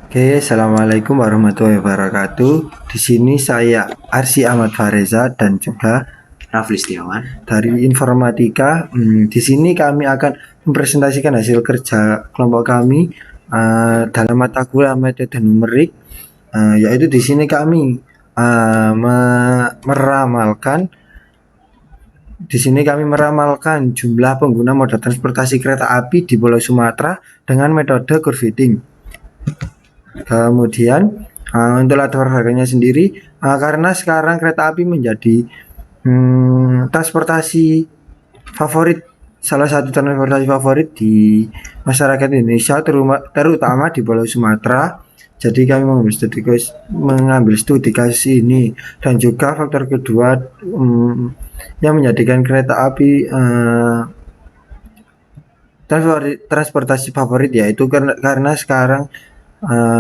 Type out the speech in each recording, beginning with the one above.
Oke, assalamualaikum warahmatullahi wabarakatuh. Di sini saya Arsy Ahmad Fareza dan juga Rafli Setiawan. dari informatika. Di sini kami akan mempresentasikan hasil kerja kelompok kami dalam mata kuliah metode numerik. Yaitu di sini kami meramalkan. Di sini kami meramalkan jumlah pengguna moda transportasi kereta api di Pulau Sumatera dengan metode curve fitting. Kemudian untuk latar harganya sendiri, karena sekarang kereta api menjadi transportasi favorit, salah satu transportasi favorit di masyarakat Indonesia, terutama di Pulau Sumatera. Jadi kami mengambil studi kasus ini, dan juga faktor kedua yang menjadikan kereta api transportasi favorit, yaitu karena sekarang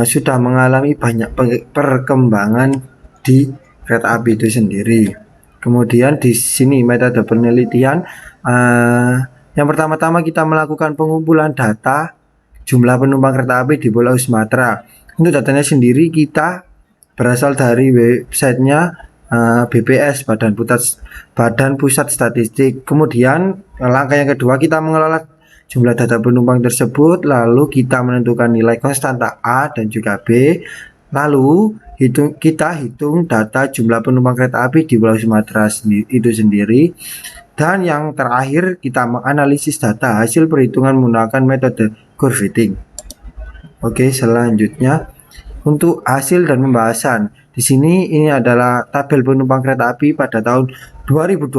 sudah mengalami banyak perkembangan di kereta api itu sendiri. Kemudian di sini metode penelitian, yang pertama-tama kita melakukan pengumpulan data jumlah penumpang kereta api di Pulau Sumatera. Untuk datanya sendiri kita berasal dari websitenya BPS, Badan Pusat Statistik. Kemudian langkah yang kedua, kita mengelola jumlah data penumpang tersebut, lalu kita menentukan nilai konstanta A dan juga B, lalu kita hitung data jumlah penumpang kereta api di Pulau Sumatera itu sendiri, dan yang terakhir kita menganalisis data hasil perhitungan menggunakan metode curve fitting. Oke, selanjutnya untuk hasil dan pembahasan. Di sini ini adalah tabel penumpang kereta api pada tahun 2020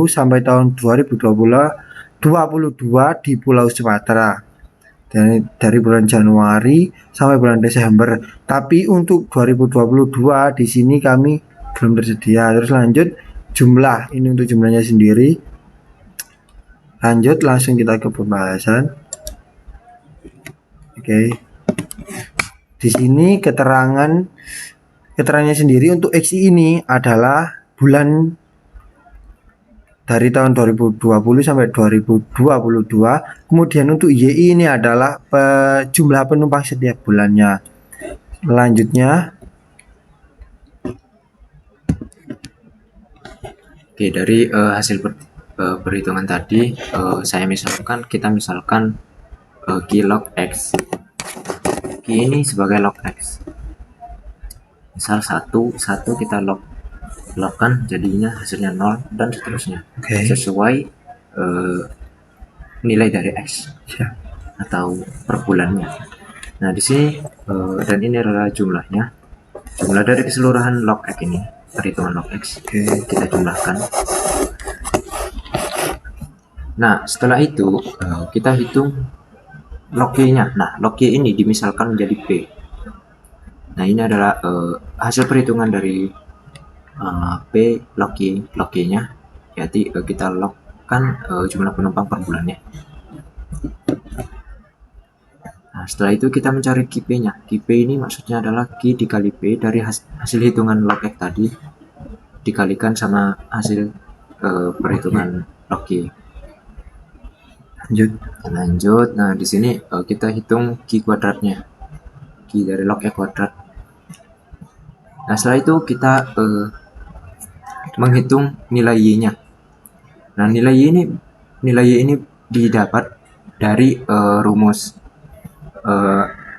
sampai tahun 2022 di Pulau Sumatera. Dari bulan Januari sampai bulan Desember. Tapi untuk 2022 di sini kami belum tersedia. Terus lanjut jumlah, ini untuk jumlahnya sendiri. Lanjut langsung kita ke pembahasan. Oke. Di sini keterangannya sendiri untuk XI ini adalah bulan dari tahun 2020 sampai 2022. Kemudian untuk YI ini adalah jumlah penumpang setiap bulannya. Selanjutnya, Oke, dari hasil perhitungan tadi, kita misalkan key log X. Key ini sebagai log X. Misal satu kita logkan jadinya hasilnya 0 dan seterusnya. oke. Sesuai nilai dari X Siap. atau per bulannya. Nah, di sini dan ini adalah jumlahnya. Jumlah dari keseluruhan log X ini, perhitungan log X, Oke. kita jumlahkan. Nah, setelah itu kita hitung log Y-nya. Nah, log Y ini dimisalkan menjadi P. Nah, ini adalah hasil perhitungan dari P log Y-nya. Jadi kita logkan jumlah penumpang per bulannya. Nah, setelah itu kita mencari QP-nya. QP ini maksudnya adalah Q dikali P dari hasil hitungan log X tadi dikalikan sama hasil perhitungan log Y. Lanjut. Nah, di sini kita hitung Q kuadratnya. Q dari log X kuadrat. Nah, setelah itu kita menghitung nilai Y-nya. Nah, nilai Y ini didapat dari rumus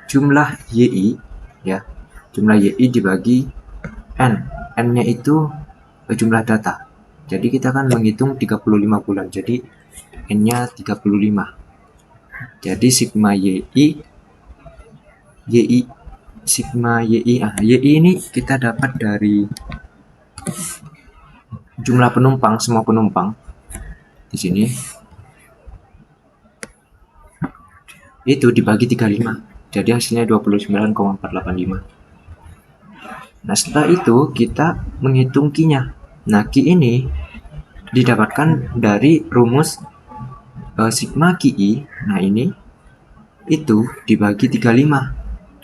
jumlah YI, ya. Jumlah YI dibagi N. N-nya itu jumlah data. Jadi kita kan menghitung 35 bulan. Jadi N-nya 35. Jadi sigma YI ini kita dapat dari jumlah penumpang, semua penumpang di sini itu dibagi 35. Jadi hasilnya 29,485. Nah, setelah itu kita menghitung Q-nya. Nah, Q ini didapatkan dari rumus sigma QI. Nah, ini itu dibagi 35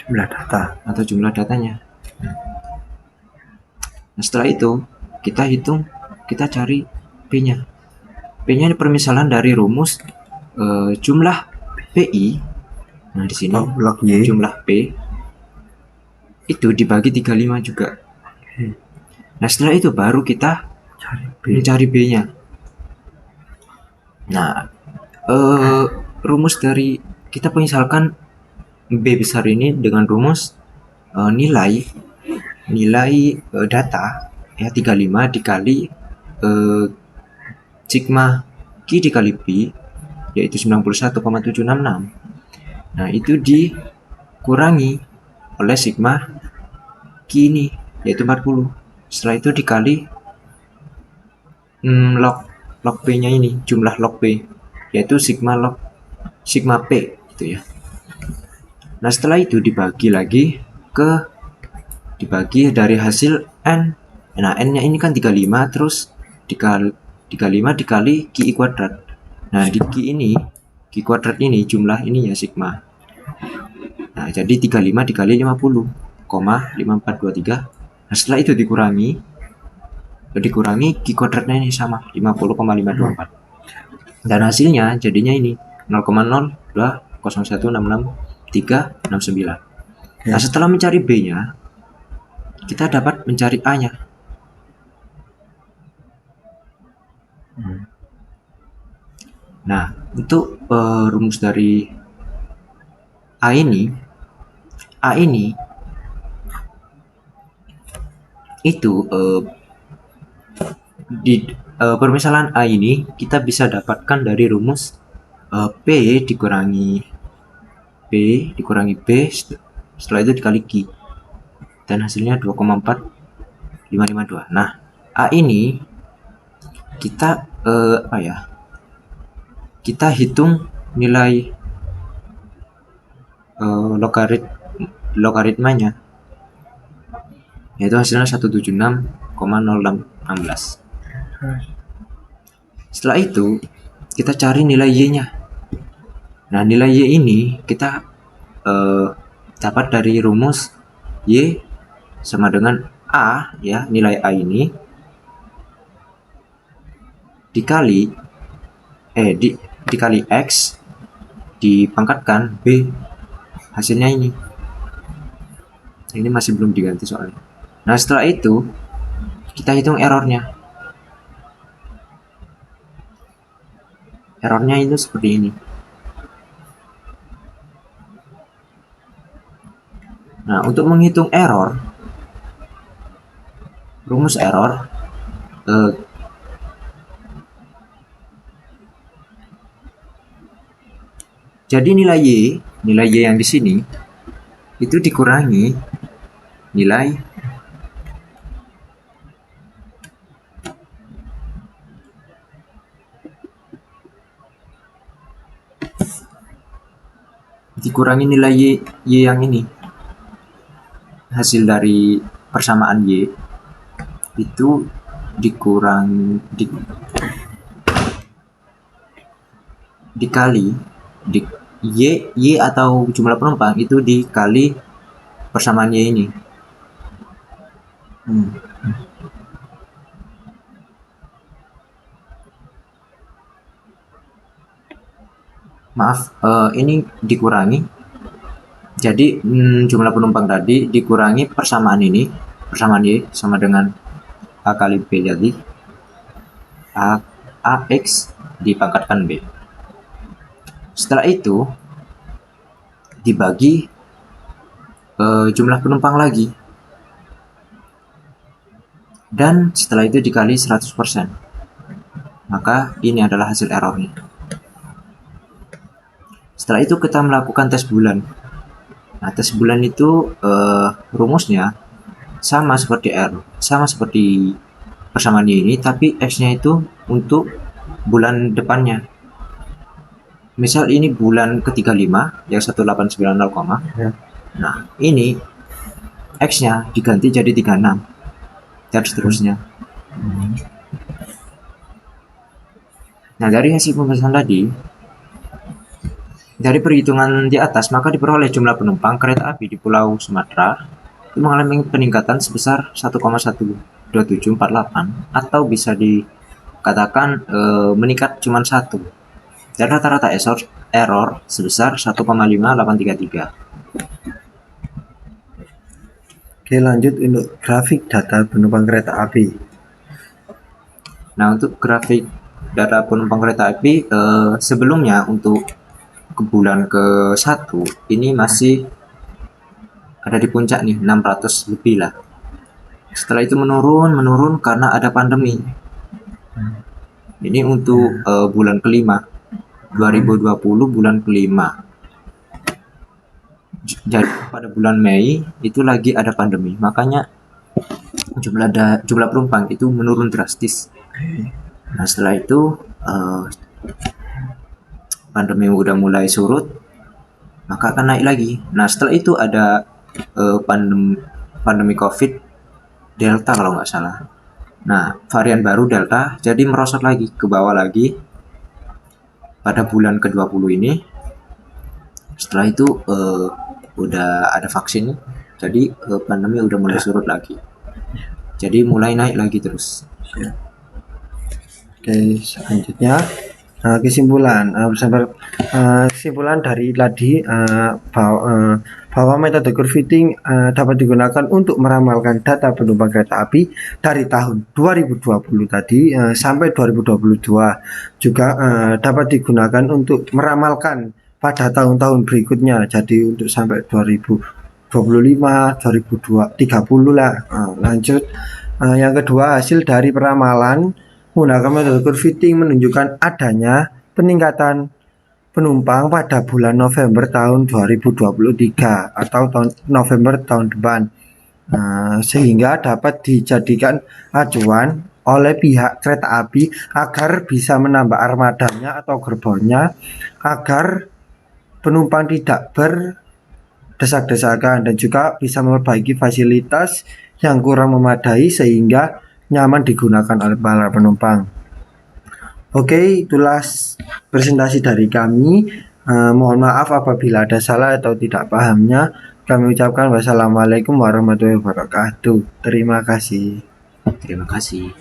Jumlah data atau jumlah datanya. Nah, setelah itu kita hitung, kita cari P-nya. P-nya ini permisalan dari rumus jumlah PI. Nah, di sini log Y. jumlah P itu dibagi 35 juga. Nah setelah itu baru kita Cari B. mencari B-nya. Nah rumus dari kita misalkan B besar ini dengan rumus nilai data ya 35 dikali sigma Q dikali P yaitu 91,766. Nah itu dikurangi oleh sigma Q ini yaitu 40. Setelah itu dikali log P nya ini, jumlah log P yaitu sigma P gitu ya. Nah setelah itu dibagi dari hasil N. Nah N nya ini kan 35 terus dikali 35 dikali Q kuadrat. Nah di Q kuadrat ini jumlah ini ya sigma. Nah jadi 35 dikali 50,5423. Nah setelah itu dikurangi Q kuadratnya ini sama 50,524. Dan hasilnya jadinya ini 0,020166369. Nah setelah mencari B nya kita dapat mencari A nya. Nah untuk rumus dari A ini itu di permisalan A ini kita bisa dapatkan dari rumus P dikurangi B setelah itu dikali Q dan hasilnya 2,4552. Nah A ini kita kita hitung nilai logaritmanya yaitu hasilnya 176,0616. Setelah itu kita cari nilai Y-nya. Nah nilai Y ini kita dapat dari rumus Y sama dengan A ya, nilai A ini dikali X dipangkatkan B, hasilnya ini masih belum diganti soalnya. Nah setelah itu kita hitung errornya itu seperti ini. Nah untuk menghitung error, rumus error jadi nilai Y yang di sini itu dikurangi nilai Y yang ini, hasil dari persamaan Y itu dikali Y atau jumlah penumpang itu dikali persamaan Y ini. Maaf, ini dikurangi. Jadi jumlah penumpang tadi dikurangi persamaan Y sama dengan A kali B, jadi AX dipangkatkan B. Setelah itu dibagi jumlah penumpang lagi, dan setelah itu dikali 100%, maka ini adalah hasil errornya. Setelah itu kita melakukan tes bulan. Nah tes bulan itu rumusnya sama seperti persamaan ini, tapi X-nya itu untuk bulan depannya. Misal ini bulan ke-35 yang 1890, nah ini X-nya diganti jadi 36 dan seterusnya. Nah dari hasil pembahasan tadi, dari perhitungan di atas, maka diperoleh jumlah penumpang kereta api di Pulau Sumatera itu mengalami peningkatan sebesar 1,12748 atau bisa dikatakan meningkat cuma 1, dan rata-rata error sebesar 1,5833. Oke, lanjut untuk grafik data penumpang kereta api. Nah, untuk grafik data penumpang kereta api sebelumnya untuk ke bulan ke-1 ini masih ada di puncak nih, 600 lebih lah. Setelah itu menurun karena ada pandemi. Ini untuk bulan kelima, 2020 bulan kelima. Jadi pada bulan Mei itu lagi ada pandemi, makanya jumlah penumpang itu menurun drastis. Nah, setelah itu eh, pandemi udah mulai surut, maka akan naik lagi. Nah, setelah itu ada pandemi COVID Delta kalau nggak salah. Nah, varian baru Delta jadi merosot lagi ke bawah lagi pada bulan ke-20 ini. Setelah itu udah ada vaksin, jadi pandemi udah mulai surut lagi. Jadi mulai naik lagi terus. Oke, selanjutnya kesimpulan dari tadi bahwa metode curve fitting dapat digunakan untuk meramalkan data penumpang kereta api dari tahun 2020 tadi sampai 2022, juga dapat digunakan untuk meramalkan pada tahun-tahun berikutnya, jadi untuk sampai 2025, 2030 lah. Lanjut, yang kedua, hasil dari peramalan menggunakan metode curve fitting menunjukkan adanya peningkatan penumpang pada bulan November tahun 2023 atau November tahun depan, sehingga dapat dijadikan acuan oleh pihak kereta api agar bisa menambah armadanya atau gerbongnya agar penumpang tidak berdesak-desakan, dan juga bisa memperbaiki fasilitas yang kurang memadai sehingga nyaman digunakan oleh para penumpang. Oke, itulah presentasi dari kami. Mohon maaf apabila ada salah atau tidak pahamnya. Kami ucapkan wassalamualaikum warahmatullahi wabarakatuh. Terima kasih. Terima kasih.